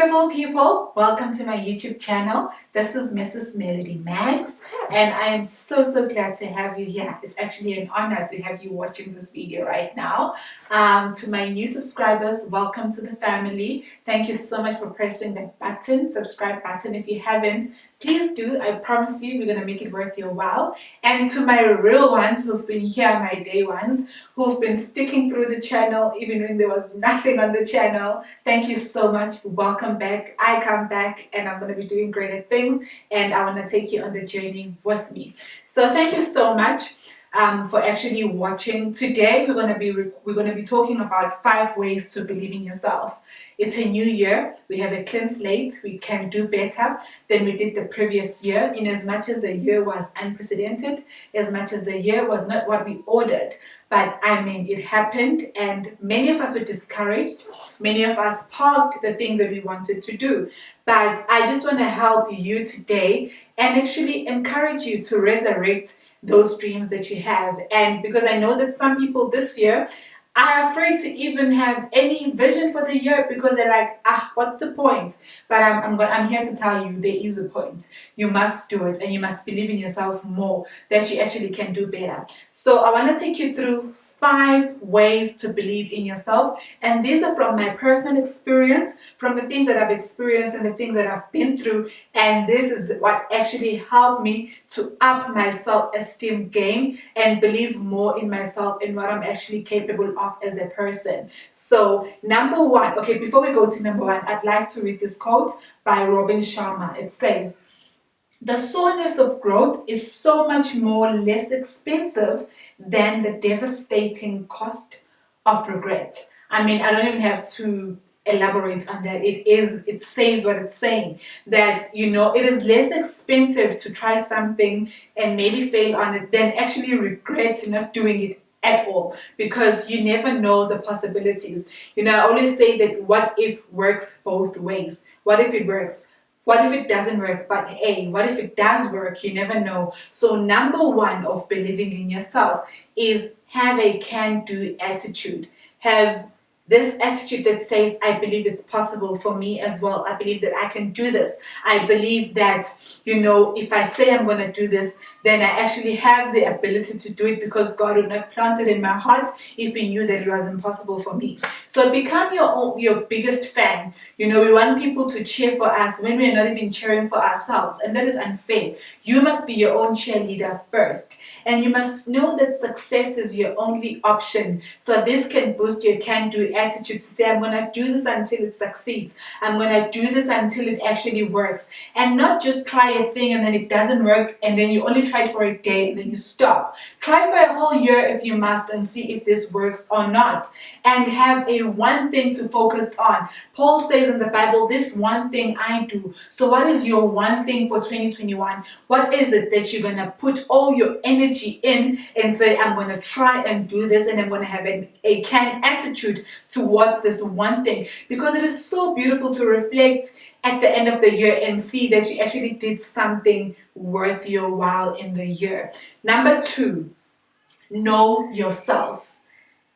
beautiful people, welcome to my YouTube channel. This is Mrs. Melody Mags, and I am so glad to have you here. It's actually an honor to have you watching this video right now. To my new subscribers, welcome to the family. Thank you so much for pressing that button, subscribe button. If you haven't, please do. I promise you we're going to make it worth your while. And to my real ones who've been here, my day ones, who've been sticking through the channel even when there was nothing on the channel, thank you so much. Welcome back. I come back and I'm going to be doing greater things, and I want to take you on the journey with me. So thank you so much for actually watching. Today we're going to be talking about 5 ways to believe in yourself. It's a new year. We have a clean slate. We can do better than we did the previous year, in as much as the year was unprecedented, as much as the year was not what we ordered. But I mean, it happened, and many of us were discouraged. Many of us parked the things that we wanted to do. But I just want to help you today and actually encourage you to resurrect those dreams that you have. And because I know that some people this year are afraid to even have any vision for the year, because they're like, what's the point? But I'm here to tell you there is a point. You must do it, and you must believe in yourself more, that you actually can do better. So I want to take you through 5 ways to believe in yourself, and these are from my personal experience, from the things that I've experienced and the things that I've been through, and this is what actually helped me to up my self-esteem game and believe more in myself and what I'm actually capable of as a person. So number 1, okay, before we go to number 1, I'd like to read this quote by Robin Sharma. It says, "The soreness of growth is so much less expensive than the devastating cost of regret." I mean, I don't even have to elaborate on that. It says what it's saying, that it is less expensive to try something and maybe fail on it than actually regret not doing it at all, because you never know the possibilities. I always say that what if works both ways. What if it works? What if it doesn't work? But hey, what if it does work? You never know. So number 1 of believing in yourself is have a can-do attitude. Have this attitude that says, I believe it's possible for me as well. I believe that I can do this. I believe that, if I say I'm going to do this, then I actually have the ability to do it, because God would not plant it in my heart if He knew that it was impossible for me. So become your biggest fan. We want people to cheer for us when we're not even cheering for ourselves, and that is unfair. You must be your own cheerleader first, and you must know that success is your only option. So this can boost your can-do attitude to say, I'm going to do this until it succeeds. I'm going to do this until it actually works, and not just try a thing and then it doesn't work and then you only try it for a day and then you stop. Try for a whole year if you must and see if this works or not, and have a one thing to focus on. Paul says in the Bible, this one thing I do. So what is your one thing for 2021? What is it that you're going to put all your energy in and say, I'm going to try and do this, and I'm going to have a can attitude towards this one thing? Because it is so beautiful to reflect at the end of the year and see that you actually did something worth your while in the year. Number 2, know yourself.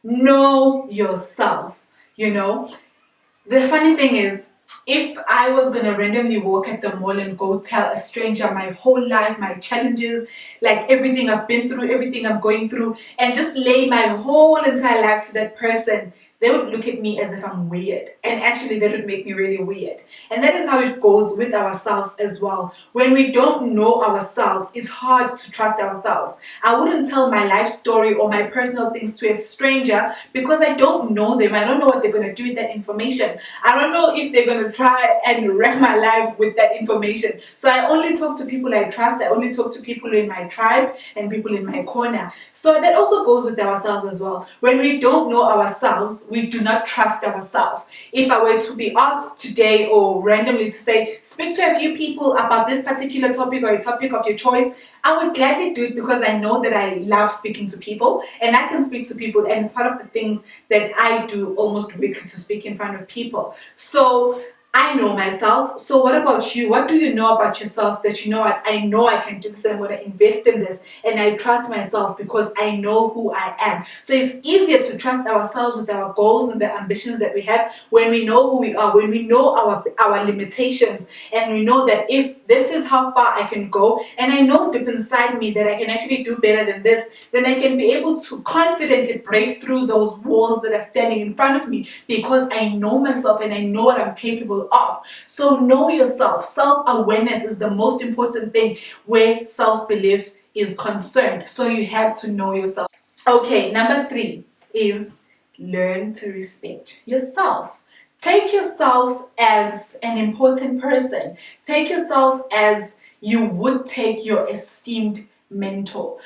Know yourself. The funny thing is, if I was going to randomly walk at the mall and go tell a stranger my whole life, my challenges, like everything I've been through, everything I'm going through, and just lay my whole entire life to that person, they would look at me as if I'm weird. And actually, that would make me really weird. And that is how it goes with ourselves as well. When we don't know ourselves, it's hard to trust ourselves. I wouldn't tell my life story or my personal things to a stranger, because I don't know them. I don't know what they're going to do with that information. I don't know if they're going to try and wreck my life with that information. So I only talk to people I trust. I only talk to people in my tribe and people in my corner. So that also goes with ourselves as well. When we don't know ourselves, we do not trust ourselves. If I were to be asked today or randomly to say, speak to a few people about this particular topic or a topic of your choice, I would gladly do it, because I know that I love speaking to people and I can speak to people, and it's part of the things that I do almost weekly, to speak in front of people. So I know myself. So what about you? What do you know about yourself that you know what? I know I can do this and I'm going to invest in this. And I trust myself because I know who I am. So it's easier to trust ourselves with our goals and the ambitions that we have when we know who we are, when we know our limitations, and we know that if this is how far I can go, and I know deep inside me that I can actually do better than this, then I can be able to confidently break through those walls that are standing in front of me because I know myself and I know what I'm capable of. So know yourself. Self-awareness is the most important thing where self-belief is concerned. So you have to know yourself. Okay, number 3 is learn to respect yourself. Take yourself as an important person. Take yourself as you would take your esteemed mentor.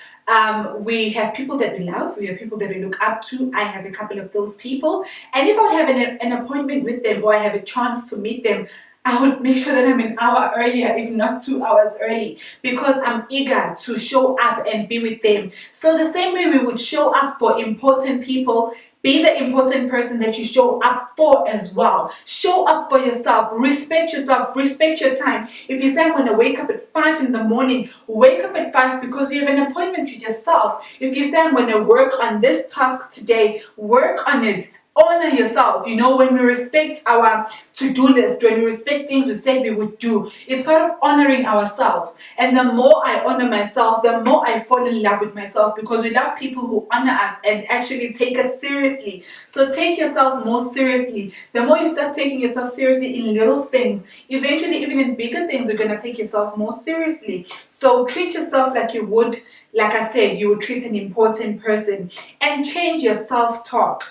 We have people that we love, we have people that we look up to. I have a couple of those people, and if I would have an appointment with them or I have a chance to meet them, I would make sure that I'm an hour earlier, if not 2 hours early, because I'm eager to show up and be with them. So the same way we would show up for important people, be the important person that you show up for as well. Show up for yourself. Respect yourself. Respect your time. If you say I'm going to wake up at 5 in the morning, wake up at 5 because you have an appointment with yourself. If you say I'm going to work on this task today, work on it. Honor yourself. You know, when we respect our to-do list, when we respect things we said we would do, it's part of honoring ourselves. And the more I honor myself, the more I fall in love with myself, because we love people who honor us and actually take us seriously. So take yourself more seriously. The more you start taking yourself seriously in little things, eventually even in bigger things, you're going to take yourself more seriously. So treat yourself like you would, like I said, you would treat an important person, and change your self-talk.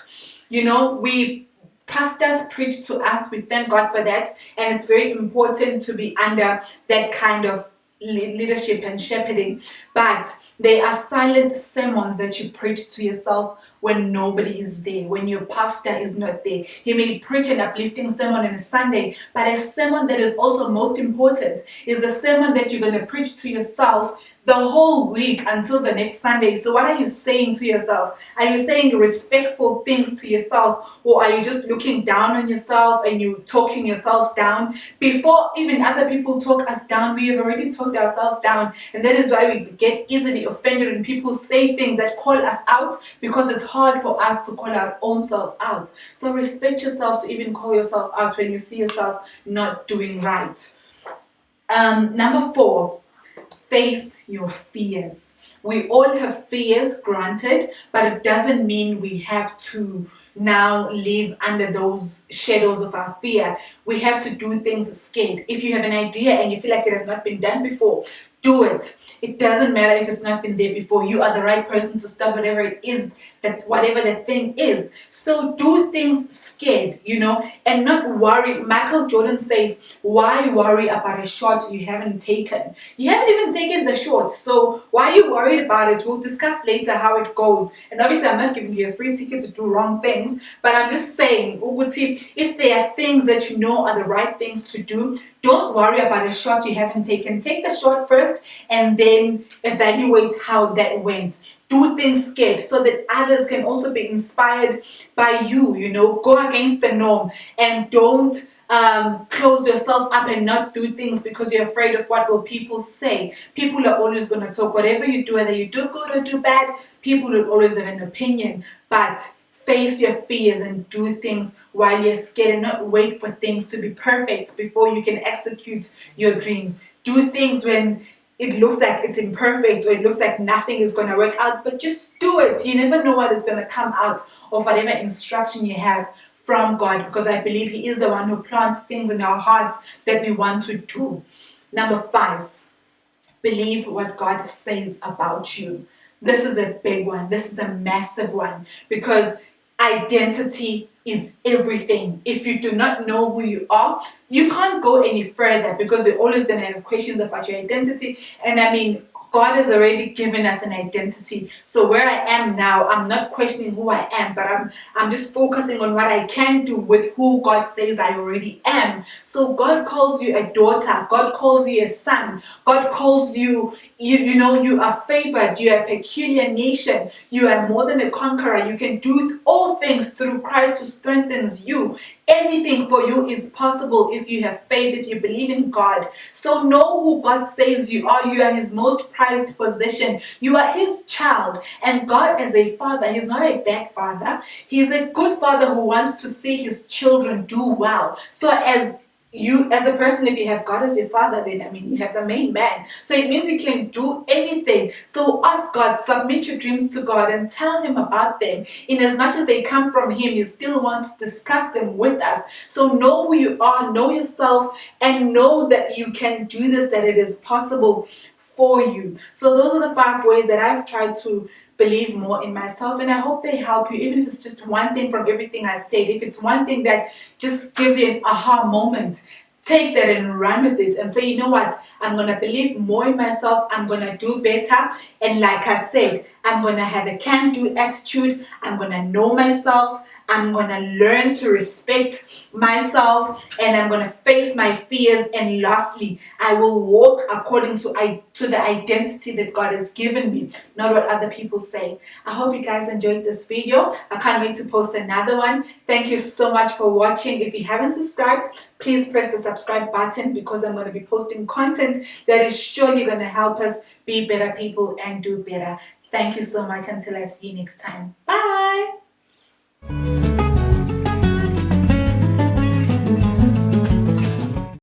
You know, we pastors preach to us, we thank God for that, and it's very important to be under that kind of leadership and shepherding. But there are silent sermons that you preach to yourself when nobody is there, when your pastor is not there. He may preach an uplifting sermon on a Sunday, but a sermon that is also most important is the sermon that you're going to preach to yourself the whole week until the next Sunday. So what are you saying to yourself? Are you saying respectful things to yourself, or are you just looking down on yourself and you talking yourself down? Before even other people talk us down, we have already talked ourselves down, and that is why we get easily offended when people say things that call us out, because it's hard for us to call our own selves out. So respect yourself to even call yourself out when you see yourself not doing right. Number 4, face your fears. We all have fears, granted, but it doesn't mean we have to now live under those shadows of our fear. We have to do things scared. If you have an idea and you feel like it has not been done before, do it. It doesn't matter if it's not been there before. You are the right person to start whatever it is, that whatever the thing is. So do things scared, you know, and not worry. Michael Jordan says, why worry about a shot you haven't taken? You haven't even taken the shot. So why are you worried about it? We'll discuss later how it goes. And obviously I'm not giving you a free ticket to do wrong things, but I'm just saying, Uguti, if there are things that you know are the right things to do, don't worry about a shot you haven't taken. Take the shot first and then evaluate how that went. Do things scared so that others can also be inspired by you, you know. Go against the norm, and don't close yourself up and not do things because you're afraid of what will people say. People are always going to talk. Whatever you do, whether you do good or do bad, people will always have an opinion. But face your fears and do things while you're scared, and not wait for things to be perfect before you can execute your dreams. Do things when it looks like it's imperfect or it looks like nothing is going to work out, but just do it. You never know what is going to come out of whatever instruction you have from God, because I believe He is the one who plants things in our hearts that we want to do. Number 5, believe what God says about you. This is a big one. This is a massive one, because identity is everything. If you do not know who you are, you can't go any further, because you're always going to have questions about your identity. And I mean, God has already given us an identity. So where I am now, I'm not questioning who I am, but I'm just focusing on what I can do with who God says I already am. So God calls you a daughter. God calls you a son. God calls you you are favored, you are a peculiar nation, you are more than a conqueror, you can do all things through Christ who strengthens you. Anything for you is possible if you have faith, if you believe in God. So know who God says you are. You are his most prized possession. You are his child. And God, as a father, he's not a bad father. He's a good father who wants to see his children do well. So as you, as a person, if you have God as your father, then you have the main man. So it means you can do anything. So ask God, submit your dreams to God and tell him about them. In as much as they come from him, he still wants to discuss them with us. So know who you are, know yourself, and know that you can do this, that it is possible for you. So those are the 5 ways that I've tried to believe more in myself, and I hope they help you, even if it's just one thing from everything I said. If it's one thing that just gives you an aha moment, take that and run with it and say, you know what, I'm going to believe more in myself, I'm going to do better. And like I said, I'm going to have a can-do attitude, I'm going to know myself, I'm going to learn to respect myself, and I'm going to face my fears. And lastly, I will walk according to the identity that God has given me, not what other people say. I hope you guys enjoyed this video. I can't wait to post another one. Thank you so much for watching. If you haven't subscribed, please press the subscribe button, because I'm going to be posting content that is surely going to help us be better people and do better. Thank you so much. Until I see you next time. Bye.